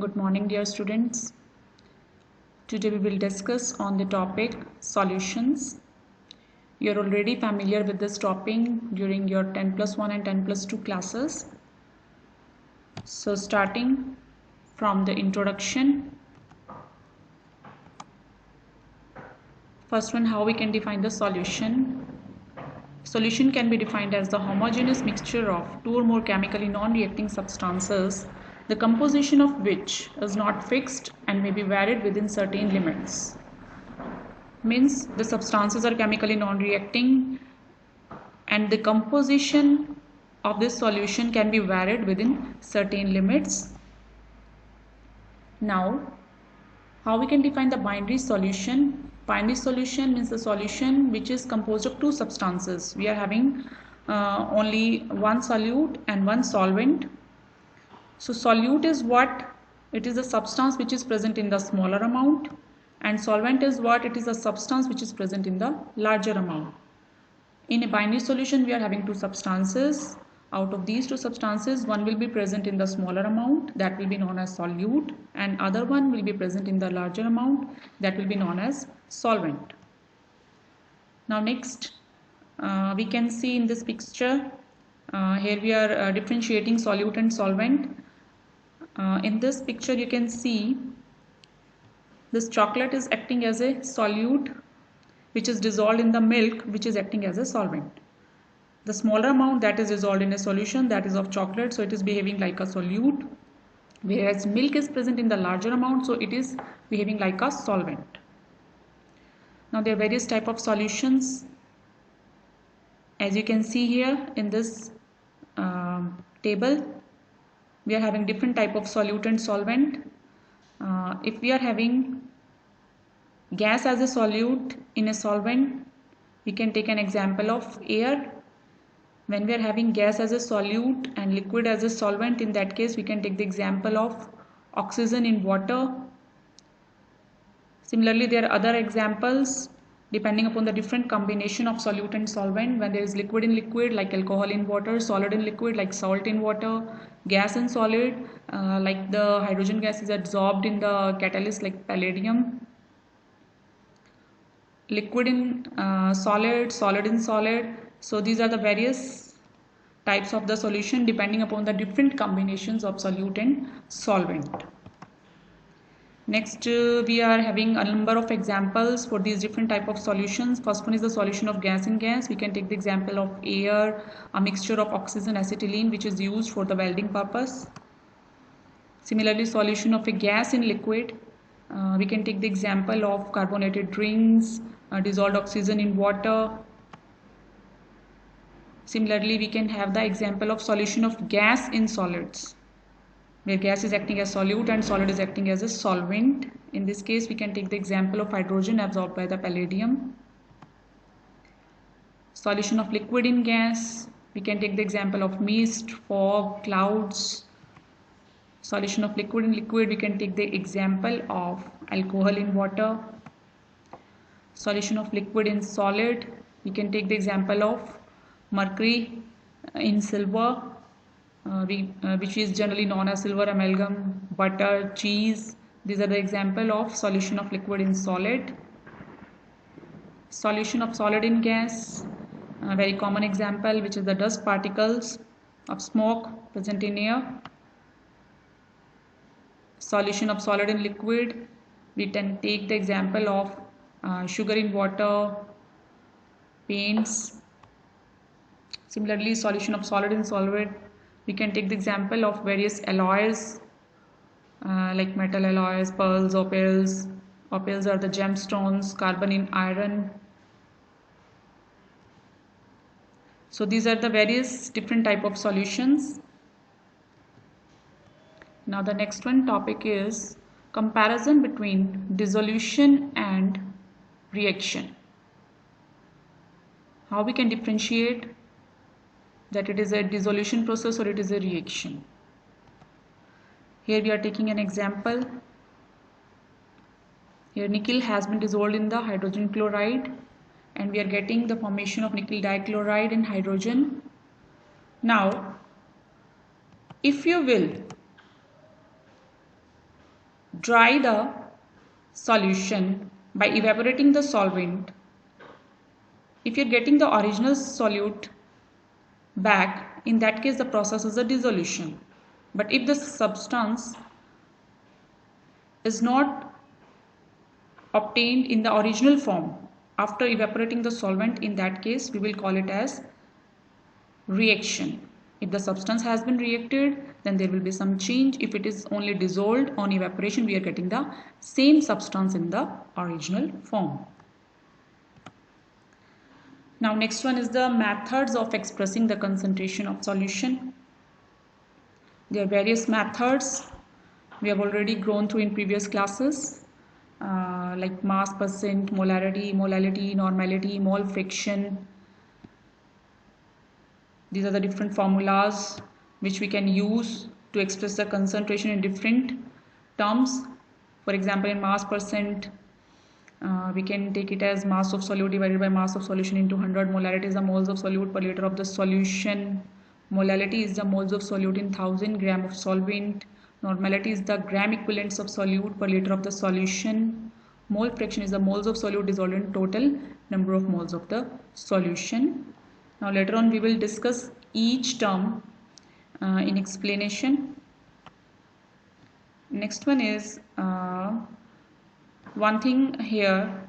Good morning, dear students. Today we will discuss on the topic solutions. You are already familiar with this topic during your 10+1 and 10+2 classes. So starting from the introduction. First one, how we can define the solution. Solution can be defined as the homogeneous mixture of two or more chemically non-reacting substances, the composition of which is not fixed and may be varied within certain limits. Means the substances are chemically non-reacting and the composition of this solution can be varied within certain limits. Now, how we can define the binary solution? Binary solution means the solution which is composed of two substances. We are having only one solute and one solvent. So solute is what? It is a substance which is present in the smaller amount, and solvent is what? It is a substance which is present in the larger amount. In a binary solution, we are having two substances. Out of these two substances, one will be present in the smaller amount, that will be known as solute, and other one will be present in the larger amount, that will be known as solvent. Now next, we can see in this picture, here we are differentiating solute and solvent. In this picture you can see this chocolate is acting as a solute which is dissolved in the milk, which is acting as a solvent. The smaller amount that is dissolved in a solution, that is of chocolate, so it is behaving like a solute, whereas milk is present in the larger amount, so it is behaving like a solvent. Now there are various types of solutions. As you can see here in this table, we are having different type of solute and solvent. If we are having gas as a solute in a solvent, we can take an example of air. When we are having gas as a solute and liquid as a solvent, in that case we can take the example of oxygen in water. Similarly, there are other examples depending upon the different combination of solute and solvent. When there is liquid in liquid, like alcohol in water, solid in liquid, like salt in water, gas in solid, like the hydrogen gas is absorbed in the catalyst like palladium, liquid in solid, solid in solid. So these are the various types of the solution depending upon the different combinations of solute and solvent. Next, we are having a number of examples for these different type of solutions. First one is the solution of gas in gas. We can take the example of air, a mixture of oxygen, acetylene, which is used for the welding purpose. Similarly, solution of a gas in liquid. We can take the example of carbonated drinks, dissolved oxygen in water. Similarly, we can have the example of solution of gas in solids, where gas is acting as solute and solid is acting as a solvent. In this case, we can take the example of hydrogen absorbed by the palladium. Solution of liquid in gas, we can take the example of mist, fog, clouds. Solution of liquid in liquid, we can take the example of alcohol in water. Solution of liquid in solid, we can take the example of mercury in silver, which is generally known as silver amalgam, butter, cheese. These are the example of solution of liquid in solid. Solution of solid in gas, a very common example, which is the dust particles of smoke present in air. Solution of solid in liquid, we can take the example of sugar in water, paints. Similarly, solution of solid in solvent, we can take the example of various alloys like metal alloys, pearls, opals. Opals are the gemstones, carbon in iron. So these are the various different type of solutions. Now the next one topic is comparison between dissolution and reaction. How we can differentiate that it is a dissolution process or it is a reaction. Here we are taking an example. Here nickel has been dissolved in the hydrogen chloride and we are getting the formation of nickel dichloride and hydrogen. Now, if you will dry the solution by evaporating the solvent, if you're getting the original solute back, in that case the process is a dissolution. But if the substance is not obtained in the original form after evaporating the solvent, in that case we will call it as reaction. If the substance has been reacted, then there will be some change. If it is only dissolved on evaporation, we are getting the same substance in the original form. Now next one is the methods of expressing the concentration of solution. There are various methods we have already gone through in previous classes, like mass percent, molarity, molality, normality, mole fraction. These are the different formulas which we can use to express the concentration in different terms. For example, in mass percent, we can take it as mass of solute divided by mass of solution into 100. Molarity is the moles of solute per liter of the solution. Molality is the moles of solute in 1000 gram of solvent. Normality is the gram equivalents of solute per liter of the solution. Mole fraction is the moles of solute dissolved in total number of moles of the solution. Now later on we will discuss each term in explanation. Next one is one thing here,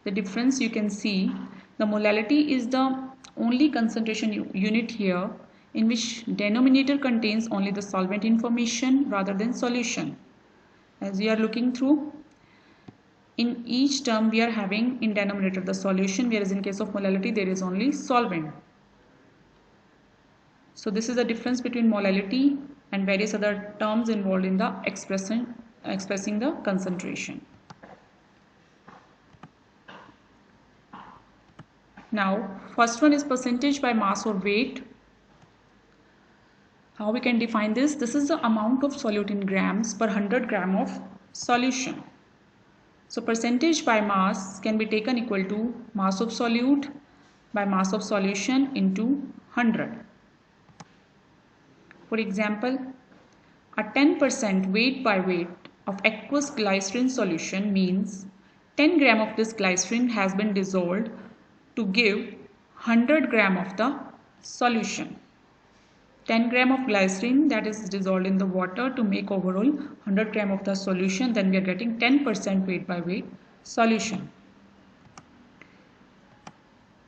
the difference you can see, the molality is the only concentration unit here in which denominator contains only the solvent information rather than solution. As we are looking through, in each term we are having in denominator the solution, whereas in case of molality there is only solvent. So this is the difference between molality and various other terms involved in the expressing the concentration. Now first one is percentage by mass or weight. How we can define this? This is the amount of solute in grams per 100 gram of solution. So percentage by mass can be taken equal to mass of solute by mass of solution into 100. For example, a 10% weight by weight of aqueous glycerin solution means 10 gram of this glycerin has been dissolved to give 100 gram of the solution. 10 gram of glycerin that is dissolved in the water to make overall 100 gram of the solution, then we are getting 10% weight by weight solution.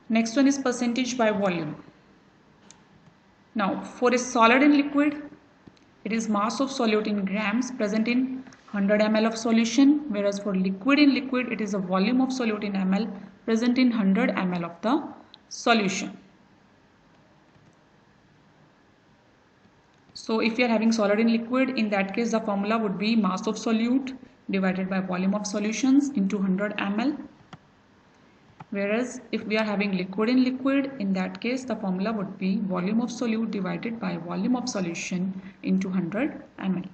Next one is percentage by volume. Now for a solid and liquid, it is mass of solute in grams present in 100 ml of solution, whereas for liquid in liquid it is a volume of solute in ml present in 100 ml of the solution. So if you are having solid in liquid, in that case the formula would be mass of solute divided by volume of solutions into 100 ml. Whereas if we are having liquid in liquid, in that case the formula would be volume of solute divided by volume of solution into 100 ml.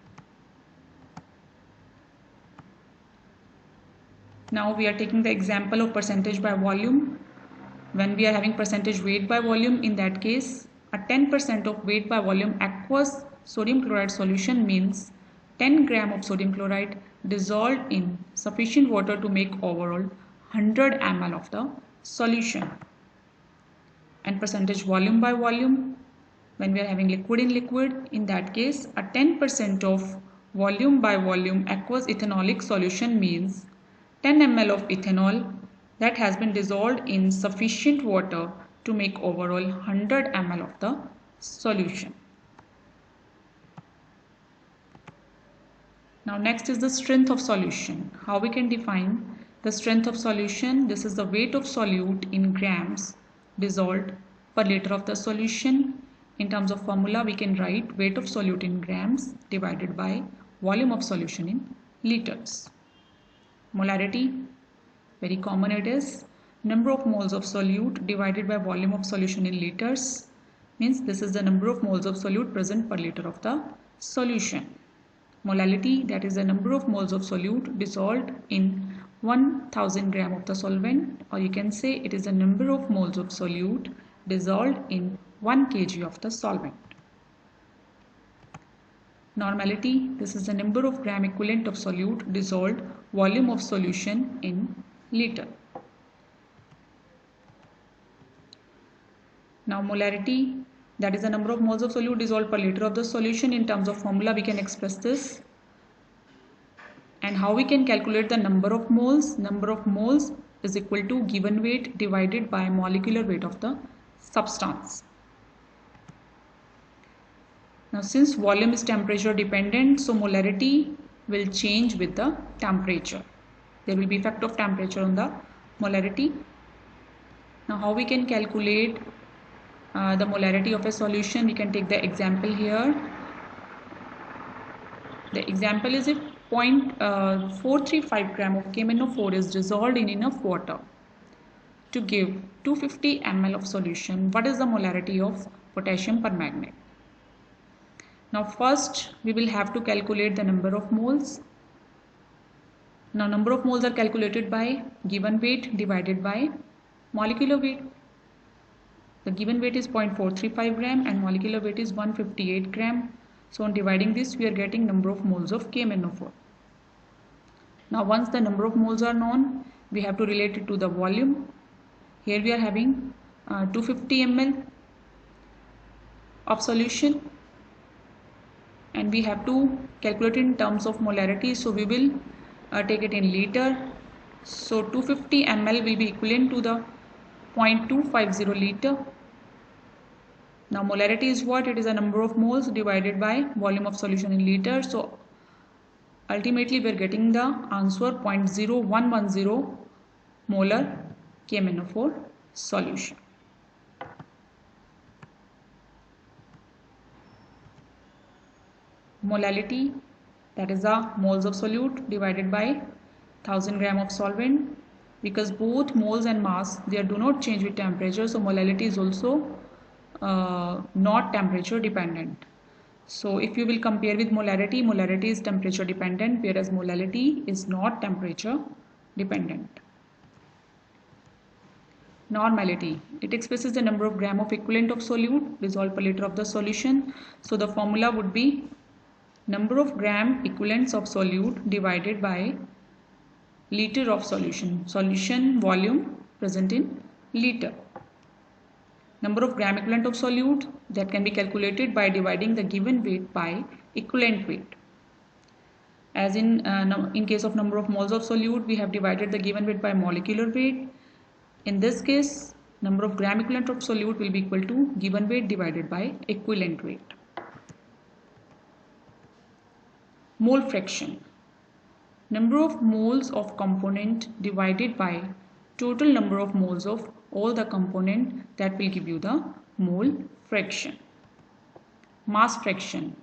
Now we are taking the example of percentage by volume. When we are having percentage weight by volume, in that case a 10% of weight by volume aqueous sodium chloride solution means 10 gram of sodium chloride dissolved in sufficient water to make overall 100 ml of the solution. And percentage volume by volume, when we are having liquid in liquid, in that case a 10% of volume by volume aqueous ethanolic solution means 10 ml of ethanol that has been dissolved in sufficient water to make overall 100 ml of the solution. Now next is the strength of solution. How we can define the strength of solution? This is the weight of solute in grams dissolved per liter of the solution. In terms of formula, we can write weight of solute in grams divided by volume of solution in liters. Molarity, very common it is. Number of moles of solute divided by volume of solution in liters, means this is the number of moles of solute present per liter of the solution. Molality, that is the number of moles of solute dissolved in 1000 gram of the solvent, or you can say it is the number of moles of solute dissolved in 1 kg of the solvent. Normality, this is the number of gram equivalent of solute dissolved volume of solution in liter. Now molarity, that is the number of moles of solute dissolved per liter of the solution. In terms of formula we can express this. And how we can calculate the number of moles? Number of moles is equal to given weight divided by molecular weight of the substance. Now since volume is temperature dependent, so molarity will change with the temperature. There will be effect of temperature on the molarity. Now how we can calculate the molarity of a solution? We can take the example here. The example is if 0.435 gram of KMnO4 is dissolved in enough water to give 250 ml of solution. What is the molarity of potassium permanganate? Now first we will have to calculate the number of moles. Now number of moles are calculated by given weight divided by molecular weight. The given weight is 0.435 gram and molecular weight is 158 gram. So on dividing this, we are getting number of moles of KMnO4. Now once the number of moles are known, we have to relate it to the volume. Here we are having 250 ml of solution and we have to calculate in terms of molarity. So we will take it in liter. So 250 ml will be equivalent to the 0.250 liter. Now molarity is what? It is a number of moles divided by volume of solution in liter. So ultimately we are getting the answer 0.0110 molar KMnO4 solution. Molality, that is the moles of solute divided by 1000 gram of solvent. Because both moles and mass, they do not change with temperature, so molality is also not temperature dependent. So if you will compare with molarity, molarity is temperature dependent, whereas molality is not temperature dependent. Normality, it expresses the number of gram of equivalent of solute dissolved per liter of the solution. So the formula would be number of gram equivalents of solute divided by liter of solution. Solution volume present in liter. Number of gram equivalent of solute, that can be calculated by dividing the given weight by equivalent weight. As in case of number of moles of solute, we have divided the given weight by molecular weight. In this case, number of gram equivalent of solute will be equal to given weight divided by equivalent weight. Mole fraction, number of moles of component divided by total number of moles of all the component, that will give you the mole fraction. Mass fraction,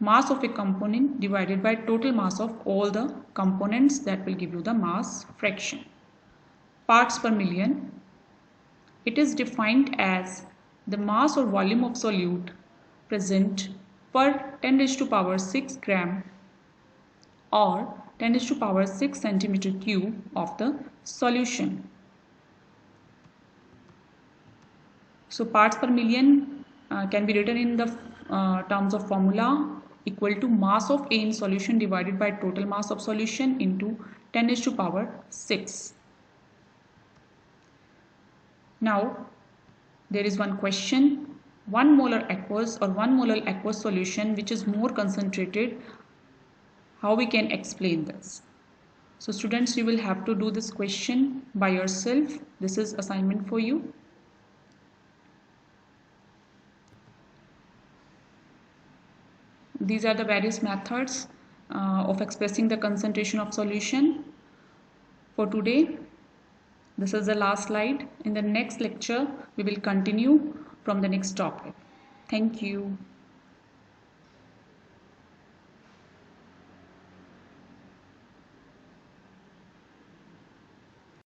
mass of a component divided by total mass of all the components, that will give you the mass fraction. Parts per million, it is defined as the mass or volume of solute present per 10 raised to power 6 gram or 10 raised to power 6 centimeter cube of the solution. So parts per million can be written in the terms of formula equal to mass of A in solution divided by total mass of solution into 10 raised to power 6. Now there is one question. 1 molar aqueous or 1 molar aqueous solution which is more concentrated, how we can explain this? So students, you will have to do this question by yourself. This is assignment for you. These are the various methods of expressing the concentration of solution for today. This is the last slide. In the next lecture, we will continue from the next topic. Thank you.